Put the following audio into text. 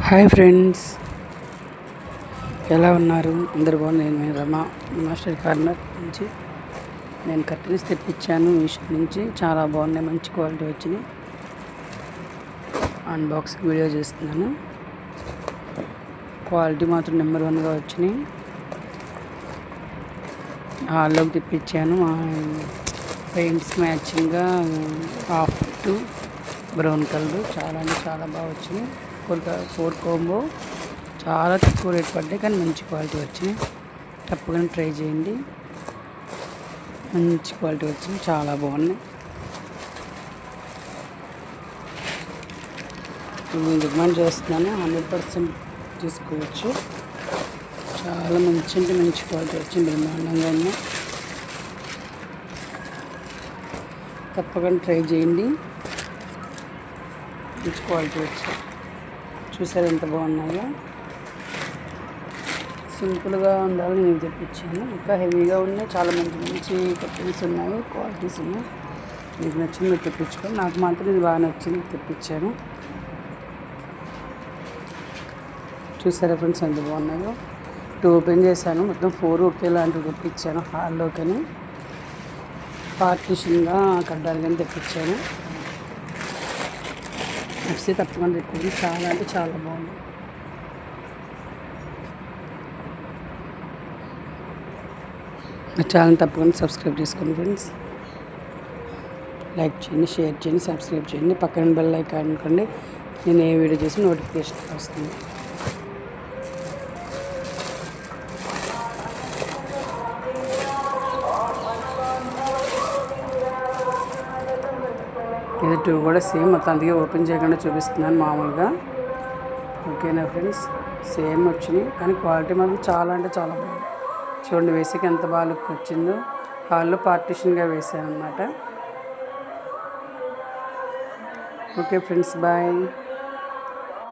Hi friends, ఎలా ఉన్నారు? అందరు బాగున్నారు. నేను రమా మాస్టర్ కార్నర్ నుంచి నేను కర్టెన్స్ తెప్పించాను. మీషో నుంచి చాలా బాగున్నాయి, మంచి క్వాలిటీ వచ్చినాయి. అన్బాక్సింగ్ వీడియో చేస్తున్నాను. క్వాలిటీ మాత్రం నెంబర్ 1గా వచ్చినాయి. హాల్లోకి తెప్పించాను. పెయింట్స్ మ్యాచింగ్గా హాఫ్ టు బ్రౌన్ కలర్ చాలా అంటే చాలా బాగా వచ్చినాయి. 4 కాంబో చాలా తక్కువ రేట్ పడ్డాయి, కానీ మంచి క్వాలిటీ వచ్చినాయి. తప్పకుండా ట్రై చేయండి. మంచి క్వాలిటీ వచ్చినాయి, చాలా బాగున్నాయి. నేను రికమెండ్ చేస్తున్నాను. 100% తీసుకోవచ్చు. చాలా మంచి అంటే మంచి క్వాలిటీ వచ్చింది, బ్రహ్మాండంగా ఉన్నాయి. తప్పకుండా ట్రై చేయండి. మంచి క్వాలిటీ వచ్చాయి. చూసారు ఎంత బాగున్నాయో. సింపుల్గా ఉండాలని నేను తెప్పించాను. ఇంకా హెవీగా ఉన్నాయి, చాలా మంచి మంచి కర్టెన్స్ ఉన్నాయి, క్వాలిటీస్ ఉన్నాయి. మీకు నచ్చింది మీరు తెప్పించుకోండి. నాకు మాత్రం ఇది బాగా నచ్చింది, తెప్పించాను. చూసారా ఫ్రెండ్స్ ఎంత బాగున్నాయో. 2 ఓపెన్ చేశాను, మొత్తం 4 ఒకేలాంటివి తెప్పించాను. హాల్లోకని పార్టీషన్గా కడ్డాలని తెప్పించాను. నచ్చితే తప్పకుండా పెట్టుకోండి. చాలా అంటే చాలా బాగుంది. నా ఛానల్ తప్పకుండా సబ్స్క్రైబ్ చేసుకోండి ఫ్రెండ్స్. లైక్ చేయండి, షేర్ చేయండి, సబ్స్క్రైబ్ చేయండి. పక్కన బెల్ ఐకాన్ అనుకోండి, నేను ఏ వీడియో చేసి నోటిఫికేషన్ వస్తుంది. ఇది 2 కూడా సేమ్, మొత్తం అందుకే ఓపెన్ చేయకుండా చూపిస్తున్నాను మామూలుగా. ఓకేనా ఫ్రెండ్స్, సేమ్ వచ్చినాయి, కానీ క్వాలిటీ మాత్రం చాలా అంటే చాలా బాగుంది. చూడండి వేసాక ఎంత బాగా లుక్ వచ్చిందో. హాల్లో పార్టీషన్గా వేసాను అన్నమాట. Okay friends, bye.